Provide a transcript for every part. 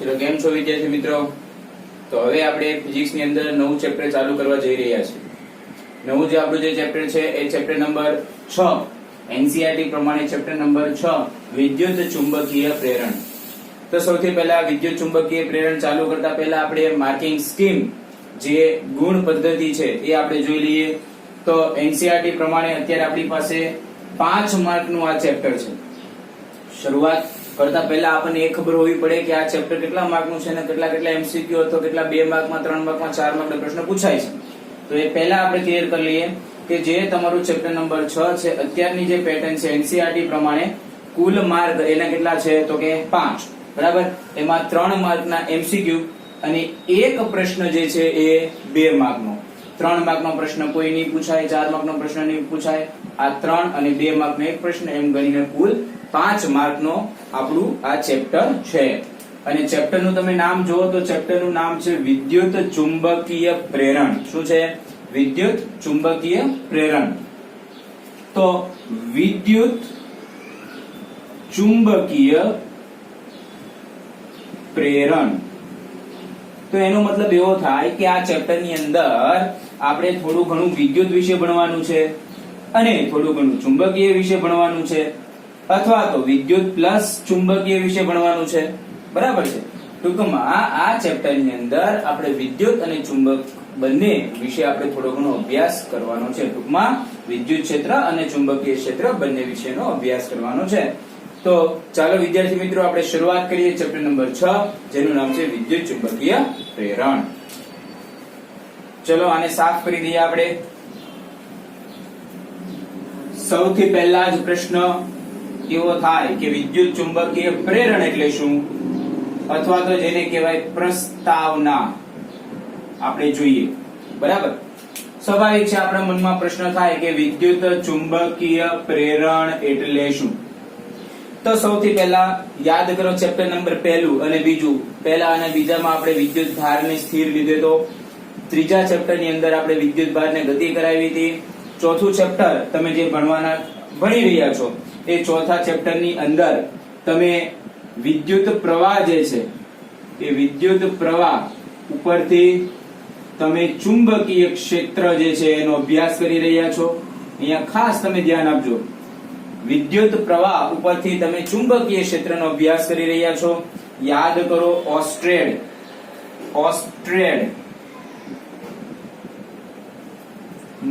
ચલો કેમ છો વિદ્યાર્થી મિત્રો? તો હવે આપણે ફિઝિક્સ ની અંદર નવું ચેપ્ટર ચાલુ કરવા જઈ રહ્યા છીએ. નવું જે આપણું જે ચેપ્ટર છે એ ચેપ્ટર નંબર 6 એનસીઈઆરટી પ્રમાણે ચેપ્ટર નંબર 6 વિદ્યુત ચુંબકીય પ્રેરણ. તો સૌથી પહેલા વિદ્યુત ચુંબકીય પ્રેરણ ચાલુ કરતા પહેલા આપણે માર્કિંગ સ્કીમ જે ગુણ પદ્ધતિ છે એ આપણે જોઈ લઈએ. તો એનસીઈઆરટી પ્રમાણે અત્યારે આપણી પાસે 5 માર્કનું આ ચેપ્ટર છે. શરૂઆત કરતા પહેલા આપણને એ ખબર હોવી પડે કે આ ચેપ્ટર કેટલા માર્કનું છે અને કેટલા એમસીક્યુ અથવા કેટલા 2 માર્કમાં 3 માર્કમાં 4 માર્કનો પ્રશ્ન પૂછાય છે. તો એ પહેલા આપણે ક્લિયર કરી લઈએ કે જે તમારું ચેપ્ટર નંબર 6 છે અત્યારની જે પેટર્ન છે એનસીઈઆરટી પ્રમાણે કુલ માર્ક એના કેટલા છે તો કે 5. બરાબર. એમાં 3 માર્કના એમસીક્યુ અને એક પ્રશ્ન જે છે એ 2 માર્કનો. 3 માર્કનો પ્રશ્ન કોઈ નહીં પૂછાય, 4 માર્કનો પ્રશ્ન નહીં પૂછાય. આ 3 અને 2 માર્કનો એક પ્રશ્ન એમ ગણીને કુલ 5 માર્કનો આપણું આ ચેપ્ટર છે. અને ચેપ્ટરનું તમે નામ જુઓ તો ચેપ્ટરનું નામ છે વિદ્યુત ચુંબકીય પ્રેરણ. શું છે? વિદ્યુત ચુંબકીય પ્રેરણ. તો વિદ્યુત ચુંબકીય પ્રેરણ તો એનો મતલબ એવો થાય કે આ ચેપ્ટરની અંદર આપણે થોડું ઘણું વિદ્યુત વિશે ભણવાનું છે અને થોડું ઘણું ચુંબકીય વિશે ભણવાનું છે અથવા તો વિદ્યુત પ્લસ ચુંબકીય વિશે ભણવાનું છે. બરાબર છે. ટૂંકમાં આ ચેપ્ટરની અંદર આપણે વિદ્યુત અને ચુંબક બંને વિશે આપણે થોડો ઘણો અભ્યાસ કરવાનો છે. ટૂંકમાં વિદ્યુત ક્ષેત્ર અને ચુંબકીય ક્ષેત્ર બંને વિશેનો અભ્યાસ કરવાનો છે. તો ચાલો વિદ્યાર્થી મિત્રો આપણે શરૂઆત કરીએ ચેપ્ટર નંબર 6 જેનું નામ છે વિદ્યુત ચુંબકીય પ્રેરણ. ચલો આને સાફ કરી દઈએ આપણે. સૌથી પહેલા જ પ્રશ્ન એવો થાય કે વિદ્યુત ચુંબકીય પ્રેરણ એટલે શું અથવા તો જેને કહેવાય પ્રસ્તાવના આપણે જોઈએ. બરાબર. સ્વાભાવિક છે આપણા મનમાં પ્રશ્ન થાય કે વિદ્યુત ચુંબકીય પ્રેરણ એટલે શું? તો સૌથી પહેલા યાદ કરો ચેપ્ટર નંબર 1 અને 2. પહેલા અને બીજામાં આપણે વિદ્યુત ભારને સ્થિર લીધો. ત્રીજા ચેપ્ટરની અંદર આપણે વિદ્યુત ભારને ગતિ કરાવી હતી. ચોથું ચેપ્ટર તમે જે ભણી રહ્યા છો એ ચોથા ચેપ્ટરની અંદર તમે વિદ્યુત પ્રવાહ જે છે એ વિદ્યુત પ્રવાહ ઉપરથી તમે ચુંબકીય ક્ષેત્ર જે છે એનો અભ્યાસ કરી રહ્યા છો. અહીંયા ખાસ તમે ધ્યાન આપજો. વિદ્યુત પ્રવાહ ઉપરથી તમે ચુંબકીય ક્ષેત્રનો અભ્યાસ કરી રહ્યા છો. યાદ કરો ઓસ્ટ્રેડ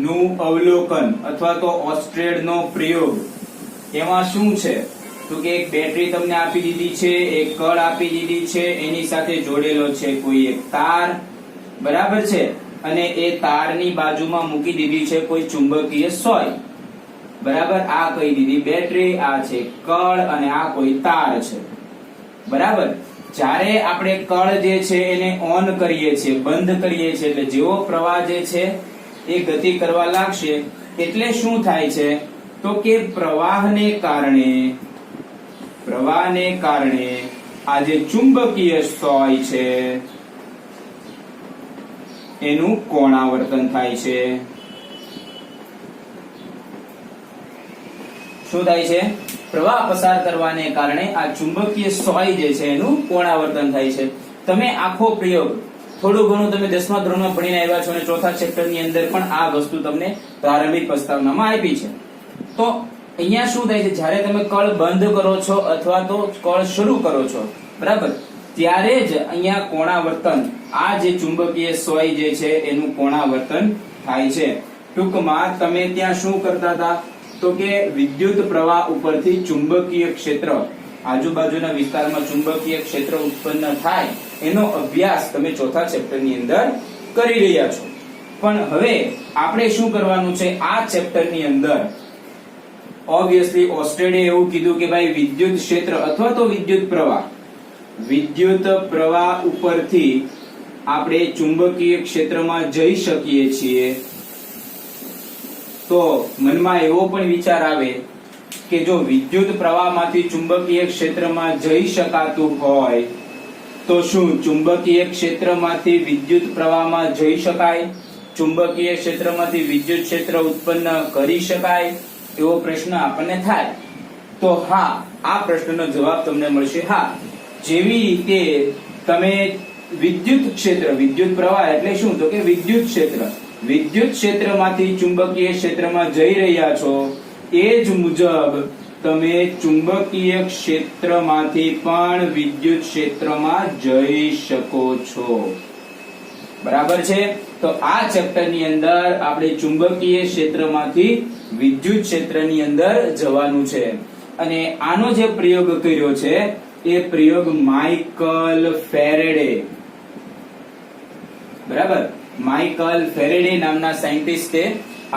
નું અવલોકન અથવા તો ઓસ્ટ્રેડ નો પ્રયોગ. એમાં શું છે તો કે એક બેટરી તમને આપી દીધી છે, એક કળ આપી દીધી છે, એની સાથે જોડેલો છે કોઈ એક તાર. બરાબર છે. અને એ તારની બાજુમાં મૂકી દીધી છે કોઈ ચુંબકીય સોય. બરાબર. આ કહી દીધી બેટરી, આ છે કળ અને આ કોઈ તાર છે. બરાબર. જ્યારે આપણે કળ જે છે એને ઓન કરીએ છીએ, બંધ કરીએ છીએ એટલે જેવો પ્રવાહ જે છે એ ગતિ કરવા લાગશે એટલે શું થાય છે તો કે પ્રવાહને કારણે આ જે ચુંબકીય સોય છે એનું કોણાવર્તન થાય છે. શું થાય છે? પ્રવાહ પસાર કરવાને કારણે આ ચુંબકીય સોય જે છે એનું કોણાવર્તન થાય છે. તમે આખો પ્રયોગ થોડું ઘણું તમે 10મા ધોરણમાં ભણીને આવ્યા છો અને ચોથા ચેપ્ટરની અંદર પણ આ વસ્તુ તમને પ્રારંભિક પ્રસ્તાવનામાં આપી છે. તો અહીંયા શું થાય છે જ્યારે તમે કળ બંધ કરો છો અથવા તો કળ શરૂ કરો છો બરાબર ત્યારે જ અહીંયા કોણાવર્તન આ જે ચુંબકીય સોય જે છે એનું કોણાવર્તન થાય છે. ટૂંકમાં તમે ત્યાં શું કરતા હતા તો કે વિદ્યુત પ્રવાહ ઉપરથી ચુંબકીય ક્ષેત્ર આજુબાજુના વિસ્તારમાં ચુંબકીય ક્ષેત્ર ઉત્પન્ન થાય એનો અભ્યાસ તમે ચોથા ચેપ્ટરની અંદર કરી રહ્યા છો. પણ હવે આપણે શું કરવાનું છે આ ચેપ્ટરની અંદર ઓબ્વિયસલી ઓસ્ટ્રેડે એવું કીધું કે ભાઈ વિદ્યુત ક્ષેત્ર અથવા તો વિદ્યુત પ્રવાહ ઉપરથી આપણે ચુંબકીય ક્ષેત્રમાં જઈ શકીએ છીએ. તો મનમાં એવો પણ વિચાર આવે કે જો વિદ્યુત પ્રવાહમાંથી ચુંબકીય ક્ષેત્રમાં જઈ શકાતું હોય તો શું ચુંબકીય ક્ષેત્રમાંથી વિદ્યુત પ્રવાહમાં જઈ શકાય? ચુંબકીય ક્ષેત્રમાંથી વિદ્યુત ક્ષેત્ર ઉત્પન્ન કરી શકાય? એવો પ્રશ્ન આપણને થાય. તો હા, આ પ્રશ્નનો જવાબ તમને મળશે હા. જેવી રીતે તમે વિદ્યુત ક્ષેત્ર, વિદ્યુત પ્રવાહ એટલે શું? તો કે વિદ્યુત ક્ષેત્ર, વિદ્યુત ક્ષેત્રમાંથી ચુંબકીય ક્ષેત્રમાં જઈ રહ્યા છો, એ જ મુજબ તમે ચુંબકીય ક્ષેત્રમાંથી પણ વિદ્યુત ક્ષેત્રમાં જઈ શકો છો. બરાબર છે? તો આ ચેપ્ટર ની અંદર આપણે ચુંબકીય ક્ષેત્રમાંથી વિદ્યુત ક્ષેત્રની અંદર જવાનું છે. અને આનો જે પ્રયોગ કર્યો છે એ પ્રયોગ માઇકલ ફેરેડે, બરાબર, માઇકલ ફેરેડે નામના સાયન્ટિસ્ટે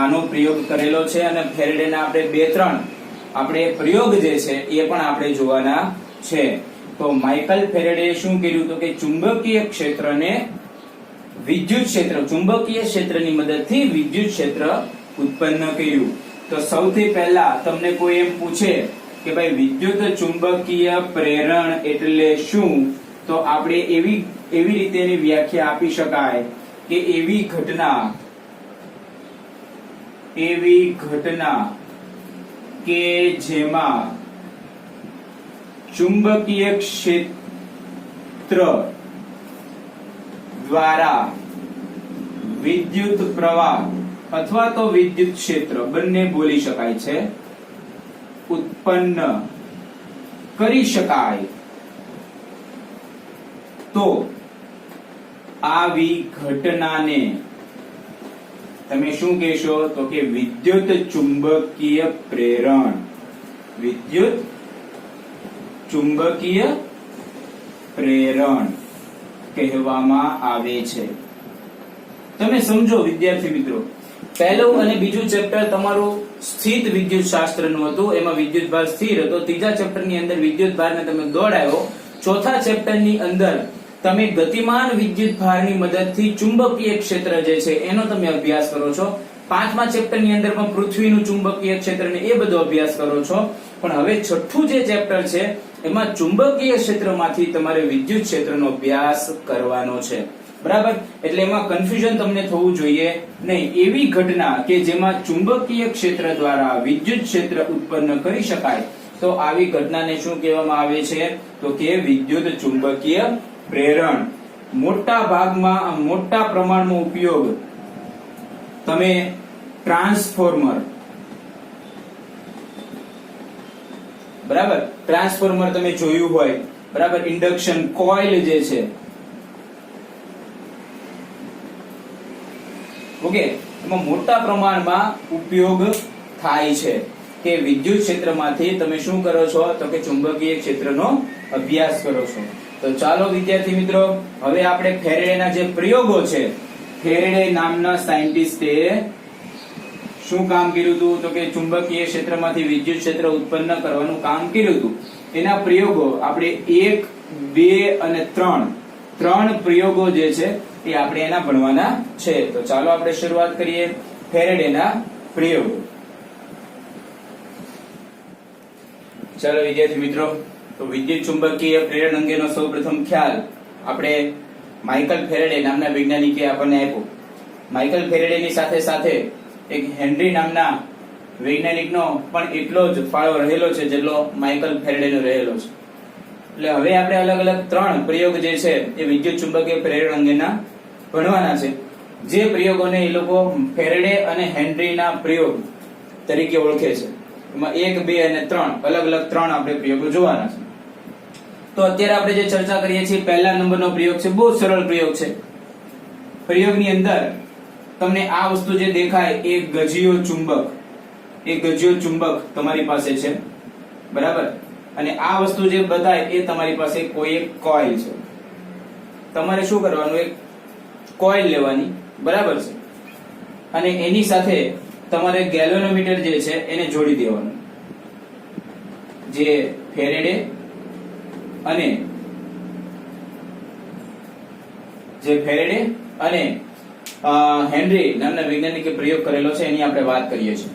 આનો પ્રયોગ કરેલો છે. અને ફેરેડેના આપણે 2-3 આપણે પ્રયોગ જે છે એ પણ આપણે જોવાના છે. તો માઇકલ ફેરેડે શું કર્યું? તો કે ચુંબકીય ક્ષેત્રને વિદ્યુત ક્ષેત્ર, ચુંબકીય ક્ષેત્રની મદદથી વિદ્યુત ક્ષેત્ર ઉત્પન્ન કર્યું. તો સૌથી પહેલા તમને કોઈ એમ પૂછે કે ભાઈ વિદ્યુત ચુંબકીય પ્રેરણ એટલે શું? તો આપણે એવી રીતે એની વ્યાખ્યા આપી શકાય કે એવી ઘટના કે જેમાં ચુંબકીય ક્ષેત્ર દ્વારા વિદ્યુત પ્રવાહ અથવા તો વિદ્યુત ક્ષેત્ર બંને બોલી શકાય છે, ઉત્પન્ન કરી શકાય. તો આવી ઘટનાને તમે શું કહેશો? તો કે વિદ્યુત ચુંબકીય પ્રેરણ, વિદ્યુત ચુંબકીય પ્રેરણ કહેવામાં આવે છે. તમે સમજો વિદ્યાર્થી મિત્રો, પહેલું અને બીજું ચેપ્ટર તમારું સ્થિત વિદ્યુત શાસ્ત્રનું હતું, એમાં વિદ્યુત ભાર સ્થિર હતો. ત્રીજા ચેપ્ટરની અંદર વિદ્યુત ભારને તમે દોડાયો. ચોથા ચેપ્ટરની અંદર તમે ગતિમાન વિદ્યુત ભારની મદદથી ચુંબકીય ક્ષેત્ર જે છે એનો તમે અભ્યાસ કરો છો. પાંચમા ચેપ્ટરની અંદર પણ પૃથ્વીનું ચુંબકીય ક્ષેત્ર ને એ બધો અભ્યાસ કરો છો. પણ હવે છઠ્ઠું જે ચેપ્ટર છે એમાં ચુંબકીય ક્ષેત્રમાંથી તમારે વિદ્યુત ક્ષેત્રનો અભ્યાસ કરવાનો છે. બરાબર? એટલે એમાં કન્ફ્યુઝન તમને થવું જોઈએ નહીં. એવી ઘટના કે જેમાં ચુંબકીય ક્ષેત્ર દ્વારા વિદ્યુત ક્ષેત્ર ઉત્પન્ન કરી શકાય, તો આવી ઘટનાને શું કહેવામાં આવે છે? તો કે વિદ્યુત ચુંબકીય પ્રેરણ. મોટા પ્રમાણમાં ઉપયોગ તમે ટ્રાન્સફોર્મર, બરાબર, ટ્રાન્સફોર્મર તમે જોયું હોય, બરાબર, ઇન્ડક્શન કોઇલ જે છે, ઓકે, એમાં મોટા પ્રમાણમાં ઉપયોગ થાય છે કે વિદ્યુત ક્ષેત્રમાંથી તમે શું કરો છો? તો કે ચુંબકીય ક્ષેત્રનો અભ્યાસ કરો છો. તો ચાલો વિદ્યાર્થી મિત્રો, હવે આપણે ફેરેડેના જે પ્રયોગો છે, ફેરેડે નામના સાયન્ટિસ્ટે શું કામ કર્યું હતું? તો કે ચુંબકીય ક્ષેત્રમાંથી વિદ્યુત ક્ષેત્ર ઉત્પન્ન કરવાનું કામ કર્યું હતું. એના પ્રયોગો આપણે 1, 2 અને 3 પ્રયોગો જે છે એ આપણે એના ભણવાના છે. તો ચાલો આપણે શરૂઆત કરીએ ફેરેડેના પ્રયોગો. ચાલો વિદ્યાર્થી મિત્રો, તો વિદ્યુત ચુંબકીય પ્રેરણ અંગેનો સૌપ્રથમ ખ્યાલ આપણે માઇકલ ફેરેડે નામના વૈજ્ઞાનિકે આપણને આપ્યો. માઇકલ ફેરેડેની સાથે સાથે એક હેનરી નામના વૈજ્ઞાનિકનો પણ એટલો જ ફાળો રહેલો છે જેટલો માઇકલ ફેરેડેનો રહેલો છે. એટલે હવે આપણે અલગ અલગ 3 પ્રયોગ જે છે એ વિદ્યુત ચુંબકીય પ્રેરણ અંગેના ભણવાના છે. જે પ્રયોગોને એ લોકો ફેરેડે અને હેનરીના પ્રયોગ તરીકે ઓળખે છે. એમાં 1, 2 અને 3 અલગ અલગ 3 આપણે પ્રયોગો જોવાના છે. તો અત્યારે આપણે જે ચર્ચા કરીએ છીએ પહેલા નંબરનો પ્રયોગ છે, બહુ સરળ પ્રયોગ છે. પ્રયોગની અંદર તમને આ વસ્તુ જે દેખાય એ ગજીયો ચુંબક તમારી પાસે છે, બરાબર, અને આ વસ્તુ જે બતાય એ તમારી પાસે કોઈ એક કોઇલ છે. તમારે શું કરવાનું? એક કોઇલ લેવાની, બરાબર છે, અને એની સાથે તમારે ગેલ્વેનોમીટર જે છે એને જોડી દેવાનું. જે ફેરેડે અને હેનરી નામના વૈજ્ઞાનિકે પ્રયોગ કરેલો છે એની આપણે વાત કરીએ છીએ.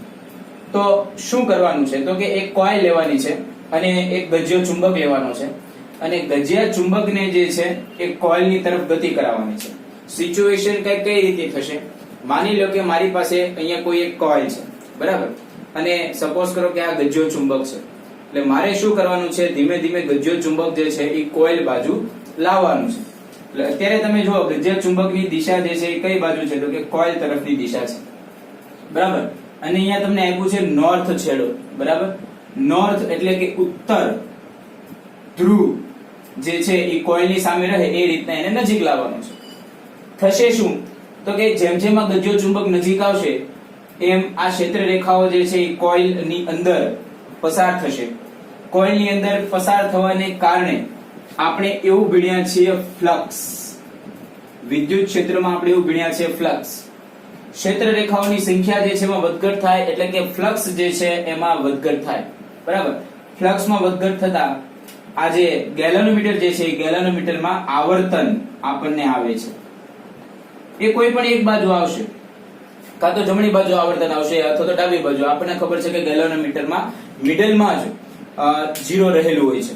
તો શું કરવાનું છે? તો કે એક કોઇલ લેવાની છે અને એક ગજિયો ચુંબક લેવાનો છે, અને ગજિયા ચુંબકને જે છે એ કોઇલની તરફ ગતિ કરાવવાની છે. સિચ્યુએશન કઈ રીતે થશે? માની લો કે મારી પાસે અહીંયા કોઈ એક કોઇલ છે, બરાબર, અને સપોઝ કરો કે આ ગજિયો ચુંબક છે. એટલે મારે શું કરવાનું છે, ધીમે ધીમે ગજ્યો ચુંબક જે છે એ કોઇલ બાજુ લાવવાનું છે. એટલે અત્યારે તમે જુઓ ગજ્યા ચુંબકની દિશા જે છે એ કઈ બાજુ છે, તો કે કોઇલ તરફની દિશા છે, બરાબર. અને અહીંયા તમને આપ્યું છે નોર્થ છેડો, બરાબર. નોર્થ એટલે કે ઉત્તર ધ્રુવ જે છે એ કોઇલની સામે રહે એ રીતના એને નજીક લાવવાનું છે. થશે શું, તો કે જેમ જેમ આ ગજ્યો ચુંબક નજીક આવશે એમ આ ક્ષેત્ર રેખાઓ જે છે એ કોઇલની અંદર પસાર થશે. કોઇલની અંદર પસાર થવાને કારણે આપણે એવું ભણ્યા છીએ ફ્લક્સ. વિદ્યુત ક્ષેત્રમાં આપણે એવું ભણ્યા છીએ ફ્લક્સ. ક્ષેત્ર રેખાઓની સંખ્યા જે છે એમાં વધઘટ થાય એટલે કે ફ્લક્સ જે છે એમાં વધઘટ થાય, બરાબર. ફ્લક્સમાં વધઘટ થતા આ જે ગેલેનોમીટર જે છે એ ગેલેનોમીટરમાં આવર્તન આપણને આવે છે. એ કોઈ પણ એક બાજુ આવશે, કાં તો જમણી બાજુ આવર્તન આવશે અથવા તો ડાબી બાજુ. આપણને ખબર છે કે ગેલેનોમીટરમાં મિડલમાં જ 0 રહેલું હોય છે.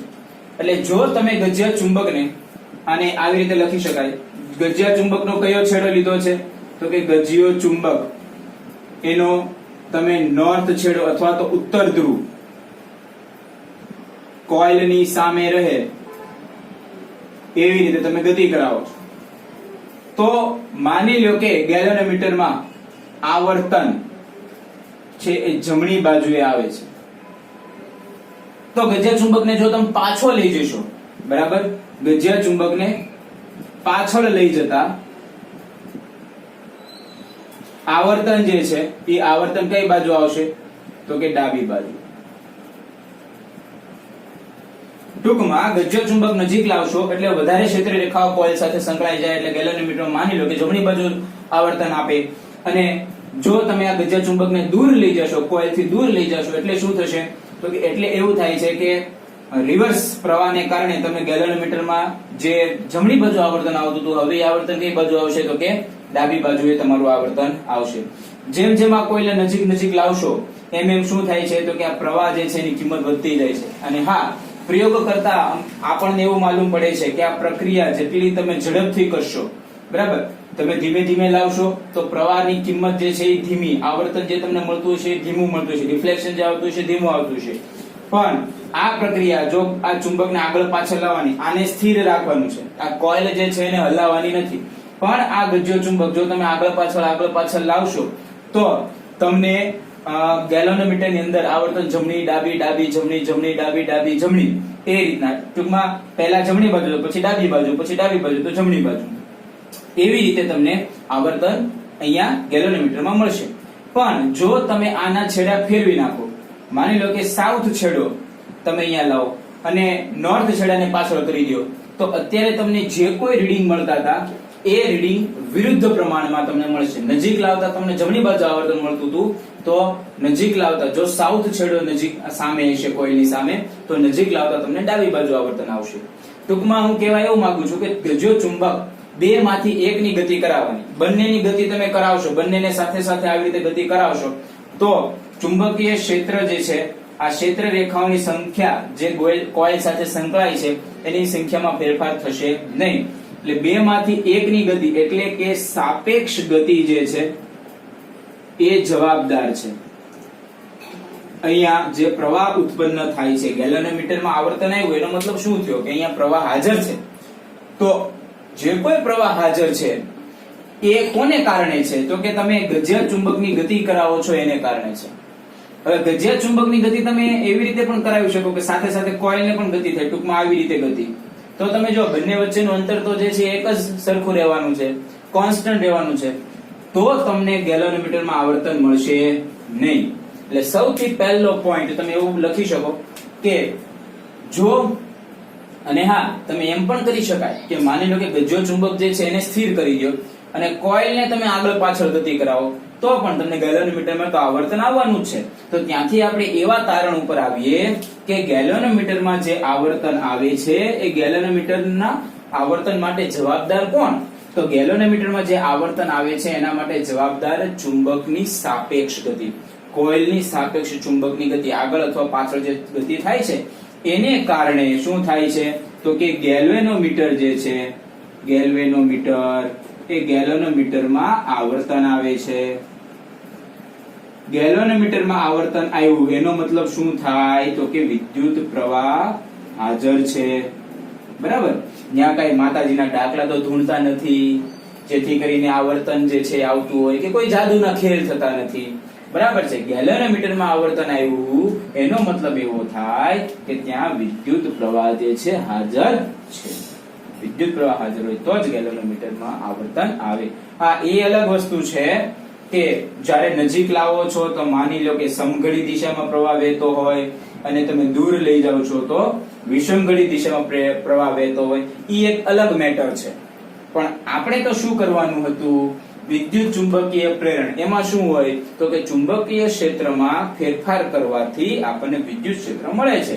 એટલે જો તમે ગજ્યા ચુંબકને આને આવી રીતે લખી શકાય, ગજ્યા ચુંબકનો કયો છેડો લીધો છે, તો કે ગજ્યો ચુંબક એનો તમે નોર્થ છેડો અથવા તો ઉત્તર ધ્રુવ કોઇલની સામે રહે એવી રીતે તમે ગતિ કરાવો છો, તો માની લો કે ગેલેનોમીટરમાં આવર્તન છે એ જમણી બાજુએ આવે છે. તો ગજ્યા ચુંબકને જો તમે પાછો લઈ જશો, બરાબર, ગજ્યા ચુંબકને પાછળ લઈ જતા આવર્તન જે છે એ આવર્તન કઈ બાજુ આવશે, તો કે ડાબી બાજુ. ટૂંકમાં ગજ્યો ચુંબક નજીક લાવશો એટલે વધારે ક્ષેત્ર રેખાઓ કોઇલ સાથે સંકળાઈ જાય. એટલે ગેલેનોમીટર માની લો કે જમણી બાજુ આવર્તન આપે, અને જો તમે આ ગજ્યા ચુંબકને દૂર લઈ જશો, કોઇલથી દૂર લઈ જશો એટલે શું થશે, તો કે એટલે એવું થાય છે કે રિવર્સ પ્રવાહને કારણે તમે ગેલેનોમીટરમાં જે જમણી બાજુ આવર્તન આવતું હતું હવે આવર્તન કઈ બાજુ આવશે, તો કે ડાબી બાજુએ તમારું આવર્તન આવશે. જેમ જેમ આ કોઇલને નજીક નજીક લાવશો એમ એમ શું થાય છે, તો કે આ પ્રવાહ જે છે એની કિંમત વધતી જાય છે. અને હા, પ્રયોગ કરતા આપણને એવું માલુમ પડે છે કે આ પ્રક્રિયા જેટલી તમે ઝડપથી કરશો, બરાબર, તમે ધીમે ધીમે લાવશો તો પ્રવાહની કિંમત જે છે એ ધીમી, આવર્તન જે તમને મળતું છે એ ધીમું મળતું છે, રિફ્લેક્શન જે આવતું છે ધીમું આવતું છે. પણ આ પ્રક્રિયા જો આ ચુંબકને આગળ પાછળ લાવવાની, આને સ્થિર રાખવાનું છે, આ કોઇલ જે છે એને હલાવવાની નથી. પણ આ ગજ્યો ચુંબક જો તમે આગળ પાછળ લાવશો તો તમને ગેલેનોમીટરની અંદર આવર્તન જમણી ડાબી ડાબી જમણી જમણી ડાબી ડાબી જમણી એ રીતના, ટૂંકમાં પહેલા જમણી બાજુ પછી ડાબી બાજુ પછી ડાબી બાજુ તો જમણી બાજુ, એવી રીતે તમને આવર્તન અહીંયા ગેલેનોમીટરમાં મળશે. પણ જો તમે આના છેડા ફેરવી નાખો, માની લો કે સાઉથ છેડો તમે અહીંયા લાવો અને નોર્થ છેડાને પાછળ કરી દો, તો અત્યારે તમને જે કોઈ રીડિંગ મળતા હતા એ રીડિંગ વિરુદ્ધ પ્રમાણમાં તમને મળશે. નજીક લાવતા તમને જમણી બાજુ આવર્તન મળતું હતું, તો નજીક લાવતા જો સાઉથ છેડો નજીક સામે હશે કોઇલની સામે, તો નજીક લાવતા તમને ડાબી બાજુ આવર્તન આવશે. ટૂંકમાં હું કહેવા એવું માંગુ છું કે ગજ્યો ચુંબક બે માંથી એકની ગતિ કરાવવાની, બંનેની ગતિ તમે કરાવશો, બંનેને સાથે સાથે આવી રીતે ગતિ કરાવશો તો ચુંબકીય ક્ષેત્ર જે છે આ ક્ષેત્ર રેખાઓની સંખ્યા જે કોઇલ સાથે સંકળાય છે એની સંખ્યામાં ફેરફાર થશે નહીં. એટલે બે માંથી એકની ગતિ એટલે કે સાપેક્ષ ગતિ જે છે એ જવાબદાર છે. અહીંયા જે પ્રવાહ ઉત્પન્ન થાય છે, ગેલેનોમીટરમાં આવર્તન આવ્યું એનો મતલબ શું થયો કે અહીંયા પ્રવાહ હાજર છે. તો જે કોઈ પ્રવાહ હાજર છે એ કોને કારણે છે, તો કે તમે ગજ્યા ચુંબકની ગતિ કરાવો છો એને કારણે છે. હવે ગજ્યા ચુંબકની ગતિ તમે એવી રીતે પણ કરાવી શકો કે સાથે સાથે કોઇલને પણ ગતિ થાય, ટૂંકમાં આવી રીતે ગતિ. તો તમે જો બંને વચ્ચેનું અંતર તો જે છે એક જ સરખું રહેવાનું છે, કોન્સ્ટન્ટ રહેવાનું છે, તો તમને ગેલેનોમીટરમાં આવર્તન મળશે નહીં. એટલે સૌથી પહેલો પોઈન્ટ તમે એવું લખી શકો કે જો, અને હા તમે એમ પણ કરી શકાય કે માની લો કે ગજ્યો ચુંબક જે છે એને સ્થિર કરી દો અને કોઇલને તમે આગળ પાછળ ગતિ કરાવો તો પણ તમને ગેલેનોમીટરમાં તો આવર્તન આવવાનું જ છે. તો ત્યાંથી આપણે એવા તારણ ઉપર આવીએ કે ગેલેનોમીટરમાં જે આવર્તન આવે છે એ ગેલેનોમીટરના આવર્તન માટે જવાબદાર કોણ, તો ગેલેનોમીટરમાં જે આવર્તન આવે છે એના માટે જવાબદાર ચુંબકની સાપેક્ષ ગતિ, કોઇલની સાપેક્ષ ચુંબકની ગતિ, આગળ અથવા પાછળ જે ગતિ થાય છે એને કારણે શું થાય છે, તો કે ગેલ્વેનોમીટર જે છે, ગેલ્વેનોમીટર એ ગેલેનોમીટરમાં આવર્તન આવે છે. ગેલ્વેનોમીટરમાં આવર્તન આવ્યું એનો મતલબ શું થાય તો કે વિદ્યુત પ્રવાહ હાજર છે, બરાબર. ત્યાં કઈ માતાજીના ડાકલા તો ધૂણતા નથી જેથી કરીને આવર્તન જે છે આવતું હોય, કે કોઈ જાદુના ખેલ થતા નથી, બરાબર છે. ગેલ્વેનોમીટરમાં આવર્તન આવ્યું એનો મતલબ એવો થાય કે ત્યાં વિદ્યુત પ્રવાહ જે છે હાજર છે. વિદ્યુત પ્રવાહ હાજર હોય તો જ ગેલ્વેનોમીટરમાં આવર્તન આવે. હા, એ અલગ વસ્તુ છે કે જ્યારે નજીક લાવો છો તો માની લો કે સમઘડી દિશામાં પ્રવાહ વહેતો હોય અને તમે દૂર લઈ જાઓ છો તો વિષમઘડી દિશામાં પ્રવાહ વહેતો હોય, એ એક અલગ મેટર છે. પણ આપણે તો શું કરવાનું હતું, વિદ્યુત ચુંબકીય પ્રેરણ. એમાં શું હોય તો કે ચુંબકીય ક્ષેત્રમાં ફેરફાર કરવાથી આપણને વિદ્યુત ક્ષેત્ર મળે છે,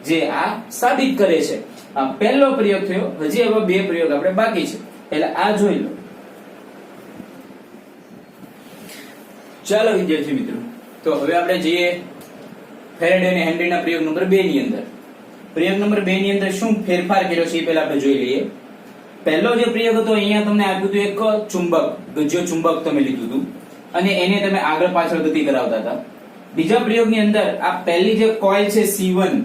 જે આ સાબિત કરે છે. આ પહેલો પ્રયોગ થયો. હજી હવે બે પ્રયોગ આપણે બાકી છે, એટલે આ જોઈ લો. ચાલો વિદ્યાર્થી મિત્રો, તો હવે આપણે જઈએ ફેરાડે અને હેનરીના પ્રયોગ નંબર 2 ની અંદર. પ્રયોગ નંબર 2 ની અંદર શું ફેરફાર કર્યો છે એ પહેલા આપણે જોઈ લઈએ. પહેલો જે પ્રયોગ હતો, અહીંયા તમને આપ્યું હતું એક ચુંબક, ગજ્યો ચુંબક તમે લીધું હતું અને એને તમે આગળ પાછળ ગતિ કરાવતા હતા. બીજા પ્રયોગની અંદર આ પહેલી જે કોઇલ છે C1,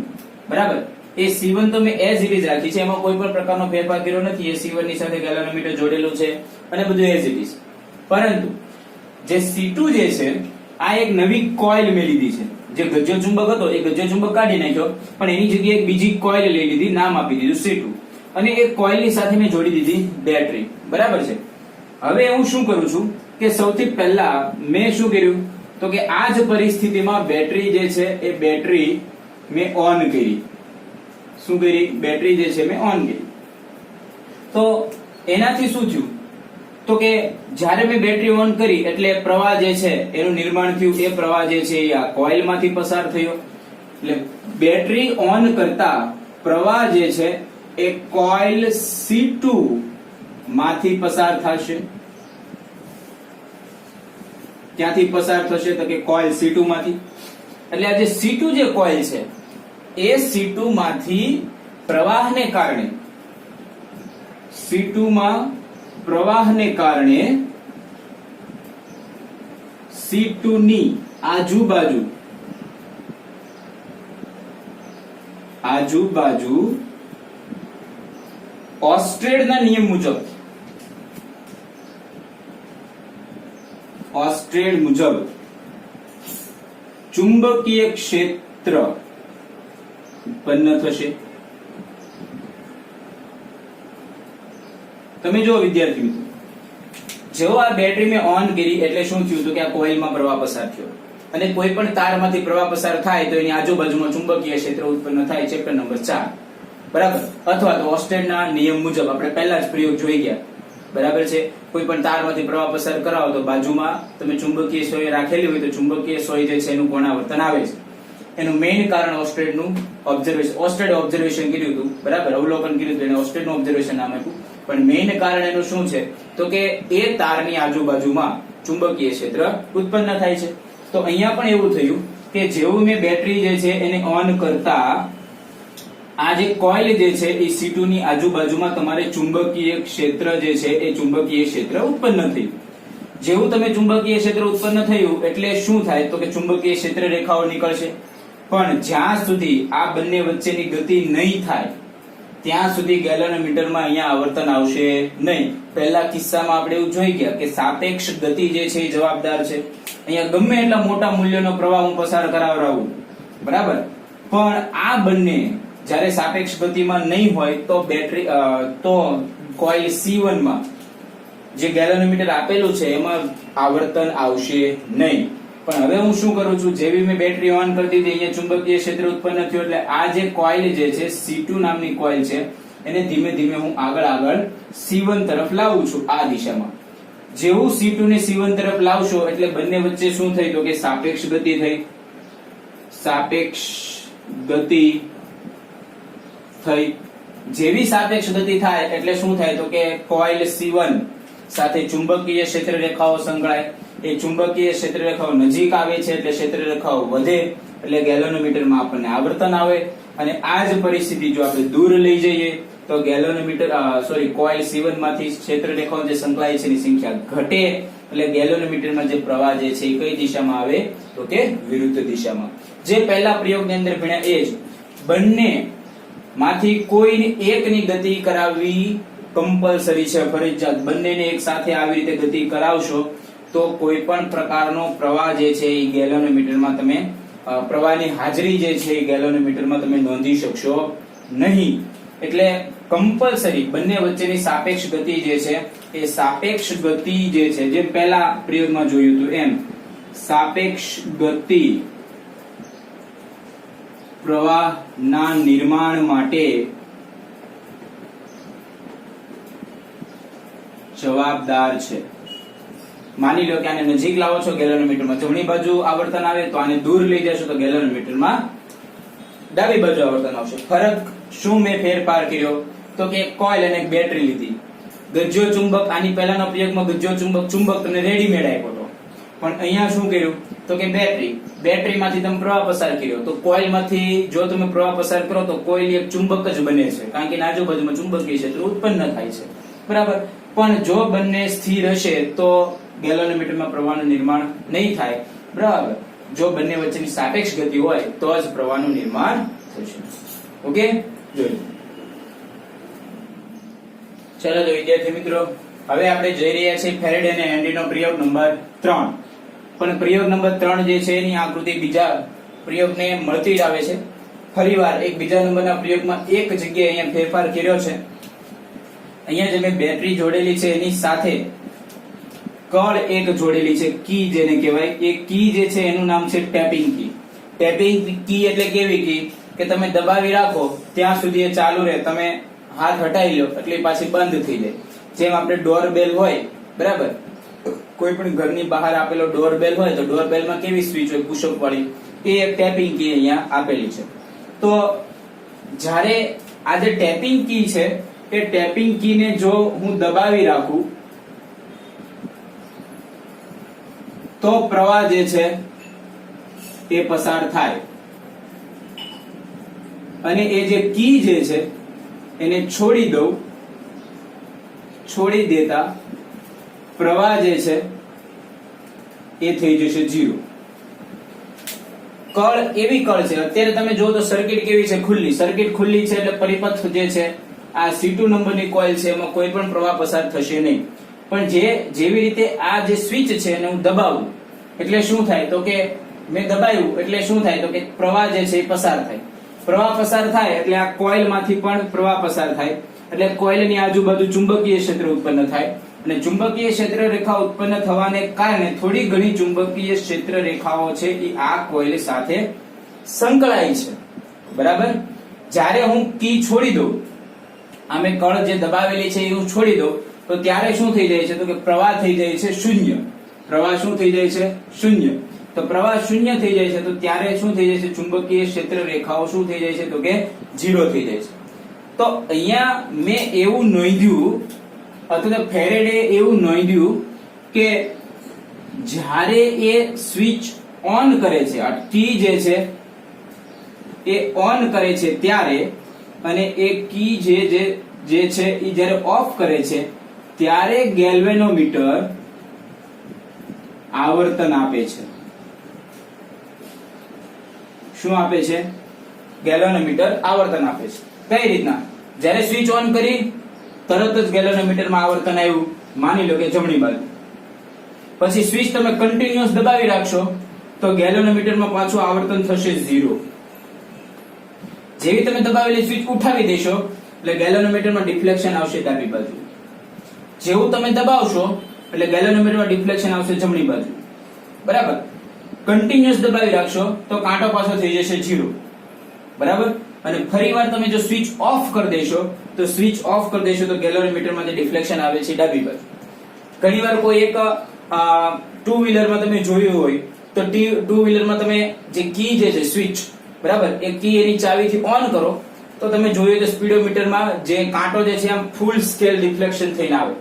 બરાબર, એ C1 તો મેં એઝ ઇટ ઇઝ રાખી છે, એમાં કોઈ પણ પ્રકારનો ફેરફાર કર્યો નથી. એ C1 ની સાથે ગેલ્વેનોમીટર જોડેલું છે અને બધું એઝ ઇટ ઇઝ. પરંતુ જે C2 જે છે, આ એક નવી કોઇલ મેં લીધી છે. જે ગજ્યો ચુંબક હતો એ ગજ્યો ચુંબક કાઢી નાખ્યો, પણ એની જગ્યાએ એક બીજી કોઇલ લઈ લીધી, નામ આપી દીધું C2, અને એ કોઇલની સાથે મેં જોડી દીધી બેટરી, બરાબર છે. હવે હું શું કરું છું કે સૌથી પહેલા મેં શું કર્યું તો કે આ જ પરિસ્થિતિમાં બેટરી જે છે એ બેટરી મેં ઓન કરી. શું કરી? બેટરી જે છે મેં ઓન કરી. તો એનાથી શું થયું તો કે જ્યારે મેં બેટરી ઓન કરી એટલે પ્રવાહ જે છે એનું નિર્માણ થયું. એ પ્રવાહ જે છે એ આ કોઇલમાંથી પસાર થયો. એટલે બેટરી ઓન કરતા પ્રવાહ જે છે એ કોઇલ C2 માંથી પસાર થશે. ક્યાંથી પસાર થશે તો કે કોઇલ C2 માંથી. એટલે આ જે C2 જે કોઇલ છે એ C2 માંથી પ્રવાહને કારણે, C2 માં પ્રવાહને કારણે C2 ની આજુબાજુ ઓસ્ટ્રેડના નિયમ મુજબ ચુંબકીય ક્ષેત્ર ઉત્પન્ન થશે. તમે જો વિદ્યાર્થી મિત્રો, જેવો આ બેટરી મેં ઓન કરી એટલે શું થયું તો કે આ કોઇલમાં પ્રવાહ પસાર થયો, અને કોઈ પણ તારમાંથી પ્રવાહ પસાર થાય તો એની આજુબાજુમાં ચુંબકીય ક્ષેત્ર ઉત્પન્ન થાય. ચેપ્ટર નંબર 4, બરાબર. અથવા તો ઓસ્ટેડના નિયમ મુજબ આપણે પહેલા જ પ્રયોગ જોઈ ગયા, બરાબર છે. કોઈ પણ તારમાંથી પ્રવાહ પસાર કરાવો તો બાજુમાં તમે ચુંબકીય સોય રાખેલી હોય તો ચુંબકીય સોય જે છે એનું કોણાવર્તન આવે છે. એનું મેઇન કારણ ઓસ્ટેડનું ઓસ્ટેડ ઓબ્ઝર્વેશન કર્યું હતું, બરાબર, અવલોકન કર્યું હતું, એને ઓસ્ટેડનું ઓબ્ઝર્વેશન નામ આપ્યું. પણ મેઇન કારણ એનું શું છે તો કે એ તારની આજુબાજુમાં ચુંબકીય ક્ષેત્ર ઉત્પન્ન થાય છે. તો અહીંયા પણ એવું થયું કે જેવું મેં બેટરી જે છે એને ઓન કરતા આ જે કોઇલ જે છે એ C2 ની આજુબાજુમાં તમારે ચુંબકીય ક્ષેત્ર જે છે એ ચુંબકીય ક્ષેત્ર ઉત્પન્ન થયું. જેવું તમે ચુંબકીય ક્ષેત્ર ઉત્પન્ન થયું એટલે શું થાય તો કે ચુંબકીય ક્ષેત્ર રેખાઓ નીકળશે. પણ જ્યાં સુધી આ બંને વચ્ચેની ગતિ નહીં થાય ત્યાં સુધી ગેલ્વેનોમીટરમાં અહીંયા આવર્તન આવશે નહીં. પહેલા કિસ્સામાં આપણે એવું જોઈ ગયા કે સાપેક્ષ ગતિ જે છે એ જવાબદાર છે. અહીંયા ગમે એટલા મોટા મૂલ્યનો પ્રવાહ હું પસાર કરાવરાવું, બરાબર, પણ આ બંને જ્યારે સાપેક્ષ ગતિમાં નહીં હોય તો બેટરી તો કોઇલ C1 માં જે ગેલ્વેનોમીટર આપેલું છે એમાં આવર્તન આવશે નહીં. પણ હવે હું શું કરું છું, જેવી મેં બેટરી ઓન કરી દીધી, અહીંયા ચુંબકીય ક્ષેત્ર ઉત્પન્ન થયું, એટલે આ જે કોઇલ જે છે C2 નામની કોઇલ છે એને ધીમે ધીમે હું આગળ C1 તરફ લાવું છું આ દિશામાં. જેવું C2 ને C1 તરફ લાવશો એટલે બંને વચ્ચે શું થઈ તો કે સાપેક્ષ ગતિ થઈ. જેવી સાપેક્ષ ગતિ થાય એટલે શું થાય તો કે કોઇલ C1 સાથે ચુંબકીય ક્ષેત્ર રેખાઓ સંકળાય. એ ચુંબકીય ક્ષેત્ર રેખાઓ નજીક આવે છે એટલે ક્ષેત્ર રેખાઓ વધે, એટલે ગેલ્વેનોમીટરમાં આપણને આવર્તન આવે. અને આ જ પરિસ્થિતિ જો આપણે દૂર લઈ જઈએ તો ગેલોનોમીટર કોઇલ C1 માંથી ક્ષેત્ર રેખાઓ જે સંકળાય છે એની સંખ્યા ઘટે, એટલે ગેલોનોમીટરમાં જે પ્રવાહ જે છે એ કઈ દિશામાં આવે તો કે વિરુદ્ધ દિશામાં. જે પહેલા પ્રયોગની અંદર ભણ્યા એ જ બંને માંથી કોઈ એકની ગતિ કરાવવી કમ્પલસરી છે, ફરજિયાત. બંનેને એક સાથે આવી રીતે ગતિ કરાવશો તો કોઈ પણ પ્રકારનો પ્રવાહ જે છે એ ગેલોનોમીટરમાં તમે પ્રવાહની હાજરી જે છે એ ગેલોનોમીટરમાં તમે નોંધી શકશો નહીં. એટલે કમ્પલસરી બંને વચ્ચેની સાપેક્ષ ગતિ જે છે એ સાપેક્ષ ગતિ જે છે, જે પહેલા પ્રયોગમાં જોયું હતું એમ, સાપેક્ષ ગતિ પ્રવાહના નિર્માણ માટે જવાબદાર છે. માની લો કે આને નજીક લાવો છો ગેલોનોમીટરમાં જમણી બાજુ આવર્તન આવે, તો આને દૂર લઈ જશો તો ગેલોનોમીટરમાં ડાબી બાજુ આવર્તન આવશે. ફરક શું મેં ફેરફાર કર્યો તો કે એક કોઇલ અને એક બેટરી લીધી. ગજ્જો ચુંબક, આની પહેલાનો પ્રયોગમાં ગજ્જો ચુંબક તમને રેડીમેડ આપ્યો હતો, પણ અહીંયા શું કર્યું તો કે બેટરીમાંથી તમે પ્રવાહ પસાર કર્યો. તો કોઇલમાંથી જો તમે પ્રવાહ પસાર કરો તો કોઇલ એક ચુંબક જ બને છે, કારણ કે આજુબાજુમાં ચુંબકીય ક્ષેત્ર ઉત્પન્ન થાય છે, બરાબર. પણ જો બંને સ્થિર હશે તો ગેલોનોમીટરમાં પ્રવાહનું નિર્માણ નહીં થાય, બરાબર. જો બંને વચ્ચેની સાપેક્ષ ગતિ હોય તો જ પ્રવાહનું નિર્માણ થશે. ઓકે, જોઈ ચલો તો વિદ્યાર્થી મિત્રો, હવે આપણે જઈ રહ્યા છીએ ફેરેડે અને હેનરીનો પ્રયોગ નંબર 3. પણ પ્રયોગ નંબર 3 જે છે એની આકૃતિ બીજા પ્રયોગને મળતી જ આવે છે. ફરીવાર એક બીજા નંબરના પ્રયોગમાં એક જગ્યાએ અહીંયા ફેરફાર કર્યો છે. અહીંયા જે મેં બેટરી જોડેલી છે એની સાથે કળ એક જોડેલી છે, કી જેને કહેવાય. એ કી જે છે એનું નામ છે ટેપિંગ કી. ટેપિંગ કી એટલે કેવી કી કે તમે દબાવી રાખો ત્યાં સુધી એ ચાલુ રહે, તમે હાથ હટાવી લો એટલે પાછી બંધ થઈ જાય. જેમ આપણે ડોરબેલ હોય, બરાબર, કોઈ પણ ઘરની બહાર આપેલો ડોરબેલ હોય તો ડોરબેલમાં કેવી સ્વિચ હોય પુશઅપ વાળી, એ એક ટેપિંગ કી અહીંયા આપેલી છે. તો જ્યારે આ જે ટેપિંગ કી છે એ ટેપિંગ કીને જો હું દબાવી રાખું તો પ્રવાહ જે છે એ પસાર થાય, અને એ જે કી જે છે એને છોડી દઉં, છોડી દેતા પ્રવાહ જે છે એ થઈ જશે 0. કળ એવી કળ છે, અત્યારે તમે જો તો સર્કિટ કેવી છે, ખુલ્લી. સર્કિટ ખુલ્લી છે એટલે પરિપથ જે છે આ C2 નંબરની કોઇલ છે એમાં કોઈ પણ પ્રવાહ પસાર થશે નહીં. પણ જેવી રીતે આ જે સ્વિચ છે એને હું દબાવું એટલે શું થાય તો કે મેં દબાવ્યું એટલે શું થાય તો કે પ્રવાહ જે છે એ પસાર થાય. પ્રવાહ પસાર થાય એટલે આ કોઇલમાંથી પણ પ્રવાહ પસાર થાય, એટલે કોઇલની આજુબાજુ ચુંબકીય ક્ષેત્ર ઉત્પન્ન થાય, અને ચુંબકીય ક્ષેત્ર રેખા ઉત્પન્ન થવાને કારણે થોડી ઘણી ચુંબકીય ક્ષેત્ર રેખાઓ છે એ આ કોઇલ સાથે સંકળાય છે, બરાબર. જ્યારે હું કી છોડી દઉં, આ મેં કળ જે દબાવેલી છે એ હું છોડી દઉં તો ત્યારે શું થઈ જાય છે તો કે પ્રવાહ થઈ જાય છે 0. પ્રવાહ શું થઈ જાય છે 0. તો પ્રવાહ 0 થઈ જાય છે તો ત્યારે શું થઈ જાય છે, ચુંબકીય ક્ષેત્ર રેખાઓ શું થઈ જાય છે તો કે 0 થઈ જાય છે. તો અહીંયા મેં એવું નોંધ્યું અથવા તો ફેરેડે એવું નોંધ્યું કે જ્યારે એ સ્વિચ ઓન કરે છે, આ કી જે છે એ ઓન કરે છે ત્યારે, અને એ કી જે છે એ જ્યારે ઓફ કરે છે ત્યારે ગેલ્વેનોમીટર આવર્તન આપે છે. શું આપે છે? ગેલ્વેનોમીટર આવર્તન આપે છે. કઈ રીતના? જ્યારે સ્વિચ ઓન કરી તરત જ ગેલ્વેનોમીટરમાં આવર્તન આવ્યું, માની લો કે જમણી બાજુ. પછી સ્વિચ તમે કન્ટિન્યુઅસ દબાવી રાખશો તો ગેલ્વેનોમીટરમાં પાછું આવર્તન થશે 0. જેવી તમે દબાવેલી સ્વિચ ઉઠાવી દેશો એટલે ગેલ્વેનોમીટરમાં ડિફ્લેક્શન આવશે ડાબી બાજુ. જેવું તમે દબાવશો એટલે ગેલ્વેનોમીટરમાં ડિફ્લેક્શન આવશે જમણી બાજુ, બરાબર. કન્ટિન્યુઅસ દબાવી રાખશો તો કાંટો પાછો થઈ જશે 0, બરાબર. અને ફરીવાર તમે જો સ્વિચ ઓફ કરી દેશો તો ગેલ્વેનોમીટરમાં જે ડિફ્લેક્શન આવે છે ડાબી બાજુ. ઘણીવાર કોઈ એક ટુ વ્હીલરમાં તમે જોયું હોય તો ટુ વ્હીલરમાં તમે જે કી જે છે સ્વિચ, બરાબર, એ કી એની ચાવીથી ઓન કરો તો તમે જોયું તો સ્પીડોમીટરમાં જે કાંટો જે છે આમ ફૂલ સ્કેલ ડિફ્લેક્શન થઈને આવે,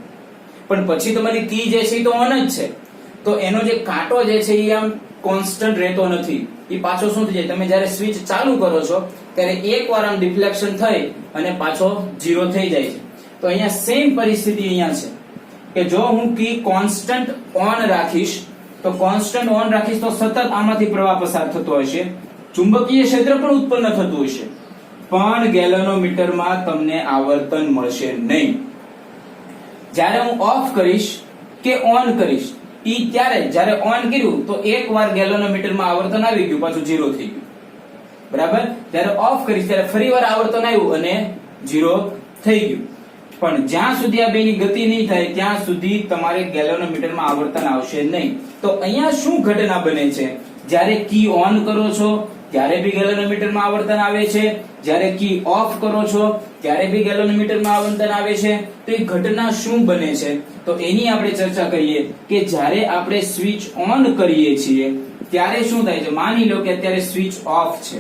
પણ પછી તમારી કી જે છે તો ઓન જ છે, તો એનો જે કાંટો જે છે એ આમ કોન્સ્ટન્ટ રહેતો નથી, એ પાછો શું થઈ જાય, તમે જ્યારે સ્વિચ ચાલુ કરો છો ત્યારે એકવાર આમ ડિફ્લેક્શન થઈ અને પાછો 0 થઈ જાય છે. તો અહીંયા સેમ પરિસ્થિતિ અહીંયા છે કે જો હું કી કોન્સ્ટન્ટ ઓન રાખીશ તો કોન્સ્ટન્ટ ઓન રાખીશ તો સતત આમાંથી પ્રવાહ પસાર થતો હશે, ચુંબકીય ક્ષેત્ર પણ ઉત્પન્ન થતું હશે, પણ ગેલેનોમીટરમાં તમને આવર્તન મળશે નહીં. જ્યારે હું ઓફ કરીશ કે ઓન કરીશ ઈ ત્યારે જ્યારે ઓન કર્યું તો એકવાર ગેલેનોમીટરમાં આવર્તન આવી ગયું, પાછું 0 થઈ ગયું. બરાબર. જ્યારે ઓફ કરીશ ત્યારે ફરીવાર આવર્તન આવ્યું અને 0 થઈ ગયું. પણ જ્યાં સુધી આ બેની ગતિ નહીં થાય ત્યાં સુધી તમારે ગેલેનોમીટરમાં આવર્તન આવશે નહીં. તો અહીંયા શું ઘટના બને છે? જ્યારે કી ઓન કરો છો ત્યારે બી ગેલેનોમીટરમાં આવર્તન આવે છે, જ્યારે કી ઓફ કરો છો ત્યારે બી ગેલેનોમીટરમાં આવર્તન આવે છે. તો એ ઘટના શું બને છે તો એની આપણે ચર્ચા કરીએ કે જ્યારે આપણે સ્વિચ ઓન કરીએ છીએ ત્યારે શું થાય છે. માની લો કે અત્યારે સ્વિચ ઓફ છે.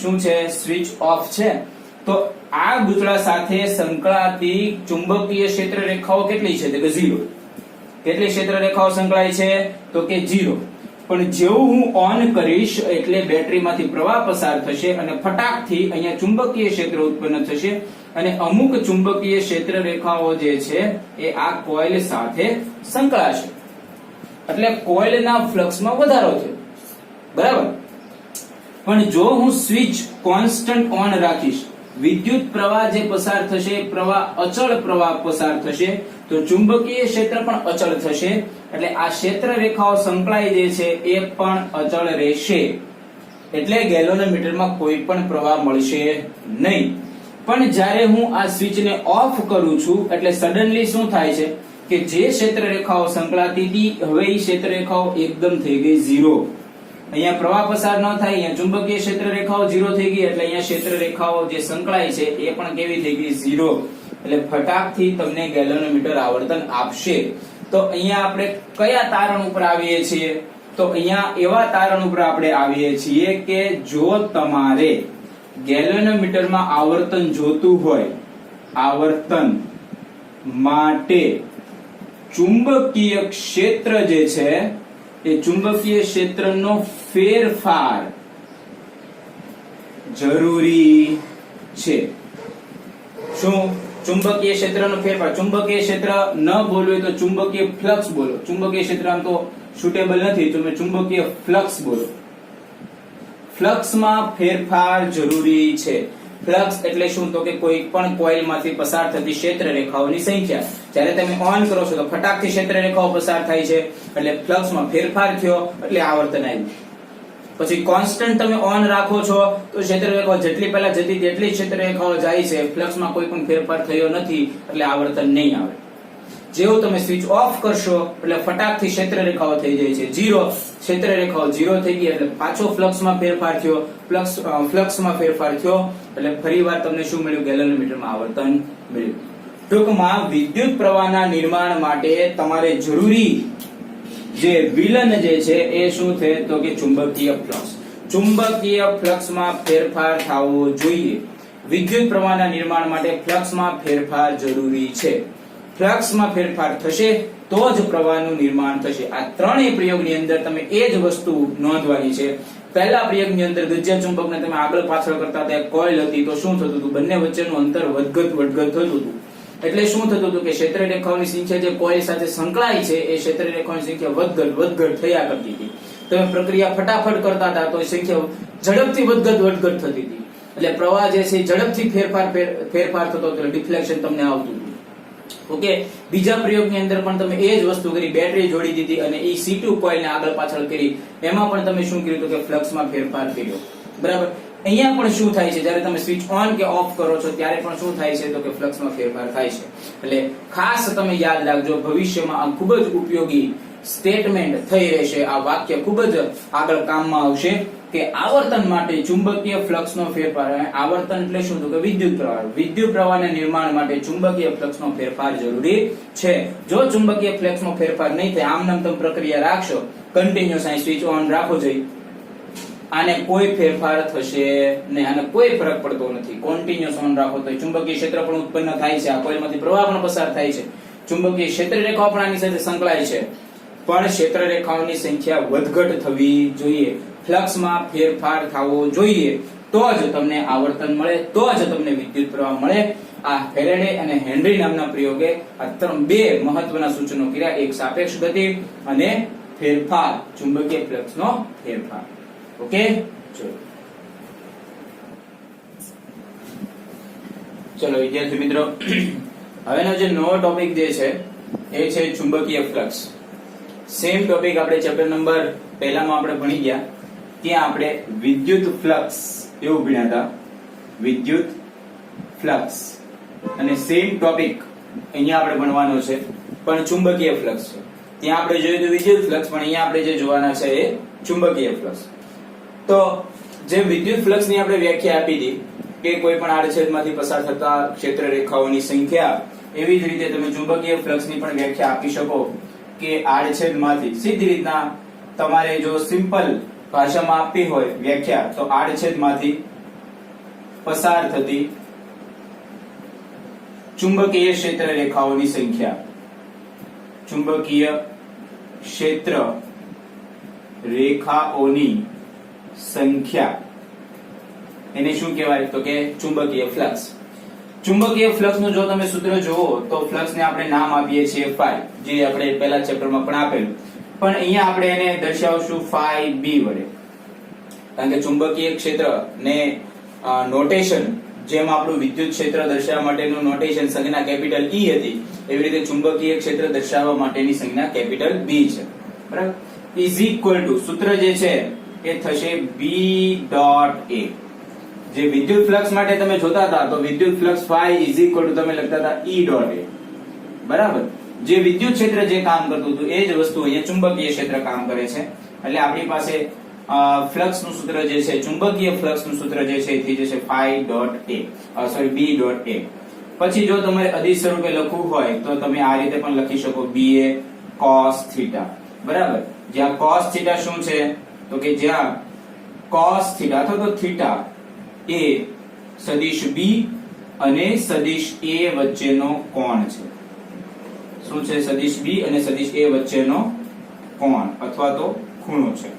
શું છે? સ્વિચ ઓફ છે. તો આ ગૂંચળા સાથે સંકળાતી ચુંબકીય ક્ષેત્ર રેખાઓ કેટલી છે? તો કે 0. કેટલી ક્ષેત્ર રેખાઓ સંકળાય છે? તો કે 0. પણ જેવું હું ઓન કરીશ એટલે બેટરીમાંથી પ્રવાહ પસાર થશે અને ફટાકથી અહીંયા ચુંબકીય ક્ષેત્ર ઉત્પન્ન થશે અને અમુક ચુંબકીય ક્ષેત્ર રેખાઓ જે છે એ આ કોઇલ સાથે સંકળાશે એટલે કોઇલના ફ્લક્સમાં વધારો થયો. બરાબર. પણ જો હું સ્વિચ કોન્સ્ટન્ટ ઓન રાખીશ, વિદ્યુત પ્રવાહ જે પસાર થશે પ્રવાહ અચળ પ્રવાહ પસાર થશે તો ચુંબકીય ક્ષેત્ર પણ અચળ થશે એટલે આ ક્ષેત્ર રેખાઓ સંકળાઈ જે છે એ પણ અચળ રહેશે એટલે ગેલેનોમીટરમાં કોઈ પણ પ્રવાહ મળશે નહીં. પણ જ્યારે હું આ સ્વિચને ઓફ કરું છું એટલે સડનલી શું થાય છે કે જે ક્ષેત્ર રેખાઓ સંકળાતી હતી હવે એ ક્ષેત્ર રેખાઓ એકદમ થઈ ગઈ 0. અહીંયા પ્રવાહ પસાર ન થાય, અહીંયા ચુંબકીય ક્ષેત્ર રેખાઓ 0 થઈ ગઈ એટલે અહીંયા ક્ષેત્ર રેખાઓ જે સંકળાય છે એ પણ કેવી થઈ ગઈ? 0. એટલે ફટાકથી તમને ગેલેનોમીટર આવર્તન આપશે. તો અહીંયા આપણે કયા તારણ ઉપર આવીએ છીએ? તો અહીંયા એવા તારણ ઉપર આપણે આવીએ છીએ કે જો તમારે ગેલેનોમીટરમાં આવર્તન જોતું હોય, આવર્તન માટે ચુંબકીય ક્ષેત્ર જે છે એ ચુંબકીય ક્ષેત્રનો ફેરફાર જરૂરી છે. શું? ચુંબકીય ક્ષેત્રનો ફેરફાર. ચુંબકીય ક્ષેત્ર ન બોલવું તો ચુંબકીય ફ્લક્સ બોલો. ચુંબકીય ક્ષેત્ર આમ તો સુટેબલ નથી, તમે ચુંબકીય ફ્લક્સ બોલો. ફ્લક્સમાં ફેરફાર જરૂરી છે. ફ્લક્સ એટલે શું? તો કે કોઈ પણ કોઇલમાંથી પસાર થતી ક્ષેત્ર રેખાઓની સંખ્યા. જ્યારે તમે ઓન કરો છો તો ફટાકથી ક્ષેત્ર રેખાઓ પસાર થાય છે એટલે ફ્લક્સમાં ફેરફાર થયો એટલે આવર્તન આવ્યું. પછી કોન્સ્ટન્ટ તમે ઓન રાખો છો તો ક્ષેત્ર રેખાઓ જેટલી પહેલા જતી તેટલી ક્ષેત્ર રેખાઓ જાય છે, ફ્લક્સમાં કોઈ પણ ફેરફાર થયો નથી એટલે આવર્તન નહીં આવે. જેવું તમે સ્વિચ ઓફ કરશો એટલે ફટાકથી ક્ષેત્ર રેખાઓ થઈ જાય છે 0. ક્ષેત્ર રેખાઓ 0 થઈ ગઈ એટલે પાછો ફ્લક્સમાં ફેરફાર થયો, ફ્લક્સમાં ફેરફાર થયો એટલે ફરીવાર તમને શું મળ્યું? ગેલેનોમીટરમાં આવર્તન મળ્યું. ટૂંકમાં વિદ્યુત પ્રવાહના નિર્માણ માટે તમારે જરૂરી જે વિલન જે છે એ શું છે? તો કે ચુંબકીય ફ્લક્સ. ચુંબકીય ફ્લક્સમાં ફેરફાર થવો જોઈએ. વિદ્યુત પ્રવાહના નિર્માણ માટે ફ્લક્સમાં ફેરફાર જરૂરી છે. ફ્લક્સમાં ફેરફાર થશે તો જ પ્રવાહનું નિર્માણ થશે. આ ત્રણેય પ્રયોગની અંદર તમે એ જ વસ્તુ નોંધવાની છે. પહેલા પ્રયોગની અંદર ગજ્યા ચુંબકને તમે આગળ પાછળ કરતા હતા, કોઇલ હતી તો શું થતું હતું? બંને વચ્ચેનું અંતર વધઘટ થતું હતું. એટલે શું થતું હતું કે ક્ષેત્ર રેખાઓની સંખ્યા જે કોઇલ સાથે સંકળાય છે એ ક્ષેત્ર રેખાઓની સંખ્યા વધઘટ થયા કરતી હતી. તમે પ્રક્રિયા ફટાફટ કરતા હતા તો સંખ્યા ઝડપથી વધઘટ થતી હતી એટલે પ્રવાહ જે છે ઝડપથી ફેરફાર થતો હતો, ડિફ્લેક્શન તમને આવતું હતું. ઓકે. બીજા પ્રયોગની અંદર પણ તમે એ જ વસ્તુ કરી, બેટરી જોડી દીધી અને એ C2 કોઇલને આગળ પાછળ કરી. એમાં પણ તમે શું કર્યું? તો કે ફ્લક્સમાં ફેરફાર કર્યો. બરાબર. અહીંયા પણ શું થાય છે? જ્યારે તમે સ્વિચ ઓન કે ઓફ કરો છો ત્યારે પણ શું થાય છે? તો કે ફ્લક્સમાં ફેરફાર થાય છે. એટલે ખાસ તમે યાદ રાખજો, ભવિષ્યમાં આ ખૂબ જ ઉપયોગી સ્ટેટમેન્ટ થઈ રહેશે. આ વાક્ય ખૂબ જ આગળ કામમાં આવશે કે આવર્તન માટે ચુંબકીય ફ્લક્સનો ફેરફાર. આવર્તન એટલે શું? તો કે વિદ્યુત પ્રવાહ. વિદ્યુત પ્રવાહના નિર્માણ માટે ચુંબકીય ફ્લક્સનો ફેરફાર જરૂરી છે. જો ચુંબકીય ફ્લક્સમાં ફેરફાર નહીં થાય, આમ નામ તમે પ્રક્રિયા રાખશો, કન્ટિન્યુઅસ અહીં સ્વિચ ઓન રાખો જોઈએ, આને કોઈ ફેરફાર થશે નહીં, આને કોઈ ફરક પડતો નથી. કોન્ટિન્યુઅસ ઓન રાખો તો ચુંબકીય ક્ષેત્ર પણ ઉત્પન્ન થાય છે, આ કોઇલમાંથી પ્રવાહ પણ પસાર થાય છે, ચુંબકીય ક્ષેત્ર રેખાઓ પણ આની સાથે સંકળાય છે, પણ ક્ષેત્ર રેખાઓની સંખ્યા વધઘટ થવી જોઈએ, ફ્લક્સમાં ફેરફાર થવો જોઈએ. તો જ તમને આવર્તન મળે, તો જ તમને વિદ્યુત પ્રવાહ મળે. આ ફેરેડે અને હેનરી નામના પ્રયોગે આ બે મહત્વના સૂચનો કર્યા, એક સાપેક્ષ ગતિ અને ફેરફાર, ચુંબકીય ફ્લક્સનો ફેરફાર. ઓકે, ચલો વિદ્યાર્થી મિત્રો, હવેનો જે નવો ટોપિક જે છે એ છે ચુંબકીય ફ્લક્સ. સેમ ટોપિક આપણે ચેપ્ટર નંબર પહેલામાં આપણે ભણી ગયા, ત્યાં આપણે વિદ્યુત ફ્લક્સ એવું ભણ્યા હતા, વિદ્યુત ફ્લક્સ. અને સેમ ટોપિક અહીંયા આપણે ભણવાનો છે, પણ ચુંબકીય ફ્લક્સ છે. ત્યાં આપણે જોયું હતું વિદ્યુત ફ્લક્સ, પણ અહીંયા આપણે જે જોવાના છે એ ચુંબકીય ફ્લક્સ. તો જે વિદ્યુત ફ્લક્સ ની આપણે વ્યાખ્યા આપી હતી કે કોઈ પણ આડછેદમાંથી પસાર થતા ક્ષેત્ર રેખાઓની સંખ્યા, એવી જ રીતે તમે ચુંબકીય ફ્લક્સ ની પણ વ્યાખ્યા આપી શકો કે આડછેદમાંથી, સીધી રીતના તમારે જો સિમ્પલ ભાષામાં આપવી હોય વ્યાખ્યા, તો આડછેદમાંથી પસાર થતી ચુંબકીય ક્ષેત્ર રેખાઓની સંખ્યા, ચુંબકીય ક્ષેત્ર રેખાઓની સંખ્યા, એને શું કહેવાય? તો કે ચુંબકીય ફ્લક્સ. ચુંબકીય ફ્લક્સ નું જો તમે સૂત્ર જોવો તો ફ્લક્સ ને આપણે નામ આપીએ છીએ ફાઈ, જે આપણે પહેલા ચેપ્ટરમાં પણ આપેલું, પણ અહીંયા આપણે એને દર્શાવશું ફાઈ બી વડે. કારણ કે ચુંબકીય ક્ષેત્ર ને નોટેશન, જેમ આપણું વિદ્યુત ક્ષેત્ર દર્શાવવા માટેનું નોટેશન સંજ્ઞા કેપિટલ E હતી, એવી રીતે ચુંબકીય ક્ષેત્ર દર્શાવવા માટેની સંજ્ઞા કેપિટલ B છે. બરાબર? ઇઝ ઇક્વલ ટુ, સૂત્ર જે છે એ થશે B ડોટ A. જે વિદ્યુત ફ્લક્સ માટે તમે જોતા હતા, તો વિદ્યુત flux phi is equal to તમે લખતા હતા E ડોટ A. બરાબર? જે વિદ્યુત ક્ષેત્ર જે કામ કરતું હતું એ જ વસ્તુ અહીંયા ચુંબકીય ક્ષેત્ર કામ કરે છે. એટલે આપણી પાસે ફ્લક્સ નું સૂત્ર જે છે, ચુંબકીય ફ્લક્સ નું સૂત્ર જે છે એ થઈ જશે phi dot A, sorry B dot A. પછી જો તમારે અદિશ સ્વરૂપે લખવું હોય તો તમે આ રીતે પણ લખી શકો, BA cos થીટા. બરાબર? જ્યાં cos થીટા શું છે? તો કે જ્યાં cos થીટા અથવા તો થીટા એ સદિશ B અને સદિશ A વચ્ચેનો કોણ છે. શું છે? સદિશ B અને સદિશ A વચ્ચેનો કોણ અથવા તો ખૂણો છે.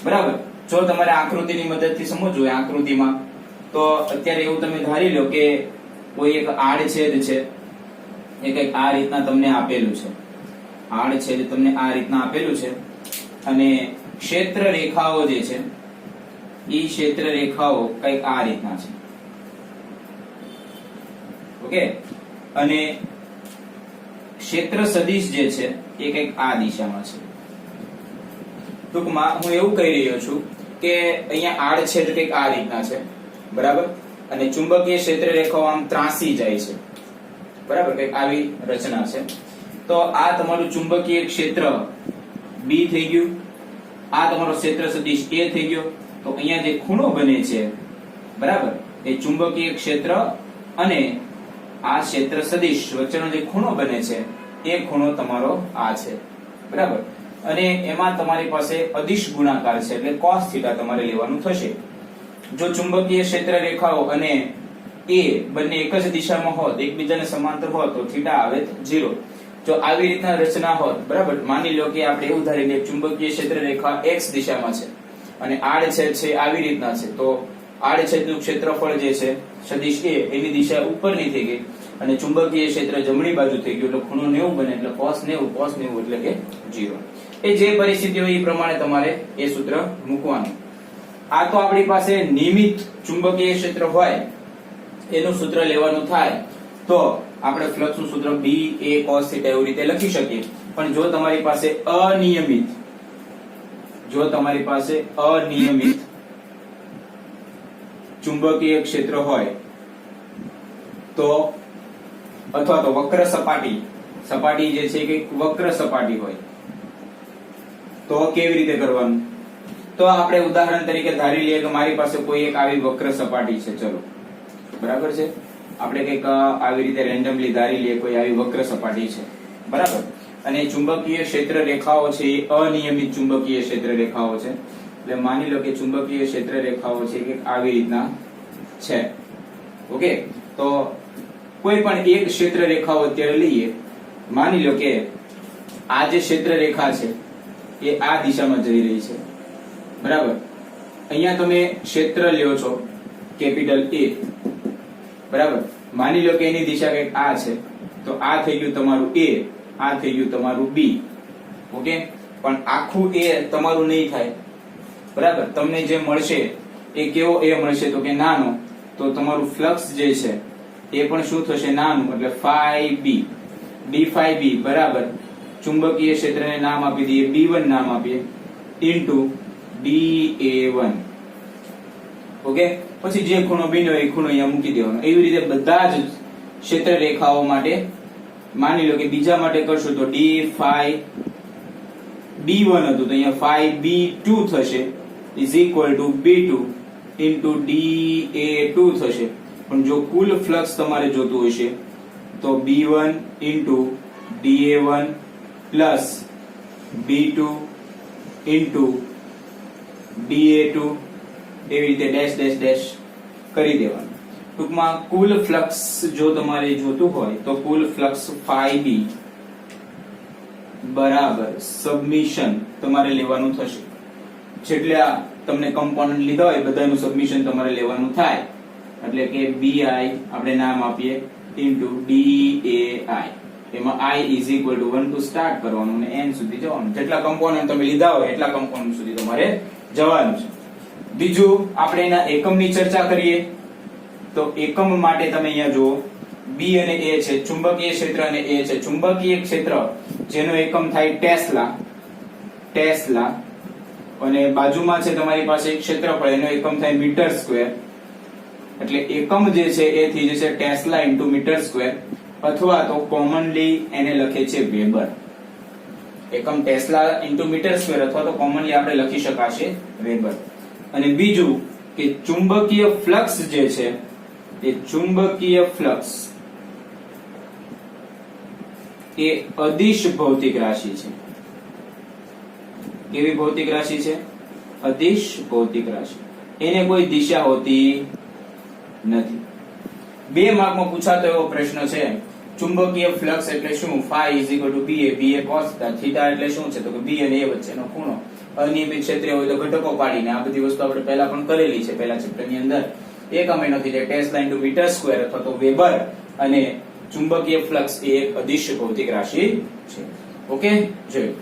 બરાબર? જો તમારે આકૃતિની મદદથી સમજવું હોય આકૃતિમાં, તો અત્યારે એવું તમે ધારી લો કે કોઈ એક આડછેદ છે, એ કંઈક આ રીતના તમને આપેલું છે, આડછેદ તમને આ રીતના આપેલું છે, અને ક્ષેત્ર રેખાઓ જે છે એ ક્ષેત્ર રેખાઓ કંઈક આ રીતના છે. ઓકે? અને ક્ષેત્ર સદિશ જે છે એ કંઈક આ દિશામાં છે. ટૂંકમાં હું એવું કહી રહ્યો છું કે અહીંયા આડછેદ કંઈક આ રીતના છે. બરાબર? અને ચુંબકીય ક્ષેત્ર રેખાઓ આમ ત્રાસી જાય છે. બરાબર? કંઈક આવી રચના છે. તો આ તમારું ચુંબકીય ક્ષેત્ર B થઈ ગયું, આ તમારો ક્ષેત્ર સદિશ A થઈ ગયો. તો અહીંયા જે ખૂણો બને છે, બરાબર, એ ચુંબકીય ક્ષેત્ર અને આ ક્ષેત્ર સદિશ વચ્ચેનો જે ખૂણો બને છે એ ખૂણો તમારો આ છે. બરાબર? અને એમાં તમારી પાસે અદિશ ગુણાકાર છે, એટલે cos થીટા તમારે લેવાનું થશે. જો ચુંબકીય ક્ષેત્ર રેખાઓ અને A બંને એક જ દિશામાં હોત, એકબીજાને સમાંતર હોત, તો થીટા આવે 0. જો આવી રીતના રચના હોત, બરાબર, માની લો કે આપણે એવું ધારી લઈએ ચુંબકીય ક્ષેત્ર રેખા x દિશામાં છે અને આડછેદ છે આવી રીતના છે, તો આડછેદનું ક્ષેત્રફળ જે છે સદિશ A એની દિશા ઉપરની થઈ ગઈ અને ચુંબકીય ક્ષેત્ર જમણી બાજુ થઈ ગયું, એટલે ખૂણો 90 બને, એટલે cos 90 એટલે કે 0. એ જે પરિસ્થિતિ હોય એ પ્રમાણે તમારે એ સૂત્ર મૂકવાનું. આ તો આપણી પાસે નિયમિત ચુંબકીય ક્ષેત્ર હોય એનું સૂત્ર લેવાનું થાય તો આપણે ફ્લક્સ નું સૂત્ર B A cos θ એવી રીતે લખી શકીએ. પણ જો તમારી પાસે અનિયમિત ચુંબકીય ક્ષેત્ર હોય તો, અથવા તો વક્ર સપાટી જે છે કે વક્ર સપાટી હોય, તો કેવી રીતે કરવાનું? તો આપણે ઉદાહરણ તરીકે ધારી લઈએ કે મારી પાસે કોઈ એક આવી વક્ર સપાટી છે. ચલો, બરાબર છે, આપણે કંઈક આવી રીતે રેન્ડમલી ધારી લઈએ કોઈ આવી વક્ર સપાટી છે. બરાબર? અને ચુંબકીય ક્ષેત્ર રેખાઓ છે એ અનિયમિત ચુંબકીય ક્ષેત્ર રેખાઓ છે. એટલે માની લો કે ચુંબકીય ક્ષેત્ર રેખાઓ છે કે આવી રીતના છે. ઓકે? તો કોઈ પણ એક ક્ષેત્ર રેખાઓ અત્યારે લઈએ, માની લો કે આ જે ક્ષેત્ર રેખા છે એ આ દિશામાં જઈ રહી છે. બરાબર? અહીંયા તમે ક્ષેત્ર લ્યો છો કેપિટલ A, બરાબર. માની લો કે એની દિશા કંઈક આ છે, તો આ થઈ ગયું તમારું A, આ થઈ ગયું તમારું B. ઓકે, પણ આખું A તમારું નહીં થાય, બરાબર. તમને જે મળશે એ કેવો A મળશે, તો કે નાનો. તો તમારું ફ્લક્સ જે છે એ પણ શું થશે, નાનું, એટલે phi B, d phi B બરાબર ચુંબકીય ક્ષેત્રને નામ આપી દઈએ B1 નામ આપીએ ઇન્ટુ dA1. ઓકે, પછી જે ખૂણો બન્યો એ ખૂણો અહીંયા મૂકી દેવાનો. એવી રીતે બધા જ ક્ષેત્ર રેખાઓ માટે માની લો કે બીજા માટે કરશું તો d phi B1 હતું, તો અહીંયા phi B2 થશે is equal to B2 into dA2 થશે. પણ જો કુલ ફ્લક્સ તમારે જોતું હશે તો B1 into dA1 plus B2 into dA2 એવી રીતે ડેશ ડેશ ડેશ કરી દેવાનું. ટૂંકમાં કુલ ફ્લક્સ જો તમારે જોતું હોય તો કુલ ફ્લક્સ phi B બરાબર સબમિશન તમારે લેવાનું થશે. જેટલા તમને કમ્પોનન્ટ લીધા હોય બધાનું સબમિશન તમારે લેવાનું થાય, એટલે કે BI આપણે નામ આપીએ ઇન્ટુ DAI. એમાં I is equal to 1 to start કરવાનું અને n સુધી જવાનું. જેટલા કમ્પોનન્ટ તમે લીધા હોય એટલા કમ્પોનન્ટ સુધી તમારે જવાનું છે. બીજું આપણે એના એકમની ચર્ચા કરીએ તો એકમ માટે તમે અહીંયા જુઓ B અને A છે, ચુંબકીય ક્ષેત્ર અને A છે. ચુંબકીય ક્ષેત્ર જેનો એકમ થાય ટેસ્લા અને બાજુમાં છે તમારી પાસે ક્ષેત્રફળ, એનો એકમ થાય મીટર સ્ક્વેર. એટલે એકમ જે છે એ થઈ જશે ટેસ્લા ઇન્ટુ મીટર સ્ક્વેર, અથવા તો કોમનલી એને લખે છે વેબર. એકમ ટેસ્લા ઇન્ટુ મીટર સ્ક્વેર અથવા તો કોમનલી આપણે લખી શકાશે વેબર. અને બીજું કે ચુંબકીય ફ્લક્સ જે છે એ ચુંબકીય ફ્લક્સ એ અદિશ ભૌતિક રાશિ છે. કેવી ભૌતિક રાશિ છે? અદિશ ભૌતિક રાશિ. એને કોઈ દિશા હોતી નથી. 2 માર્કમાં પૂછાતો એવો પ્રશ્ન છે, ચુંબકીય ફ્લક્સ એટલે શું? phi is equal to BA, BA cos θ એટલે શું છે? તો કે B અને A વચ્ચેનો ખૂણો. અનિયમિત ક્ષેત્રીય હોય તો ઘટકો પાડીને આ બધી વસ્તુ આપણે પહેલા પણ કરેલી છે પહેલા ચેપ્ટરની અંદર. એકમ એનો થઈ જાય ટેસ્લા ઇન્ટુ મીટર સ્ક્વેર અથવા તો વેબર, અને ચુંબકીય ફ્લક્સ એ એક અદિશ ભૌતિક રાશિ છે. ઓકે, જોયું.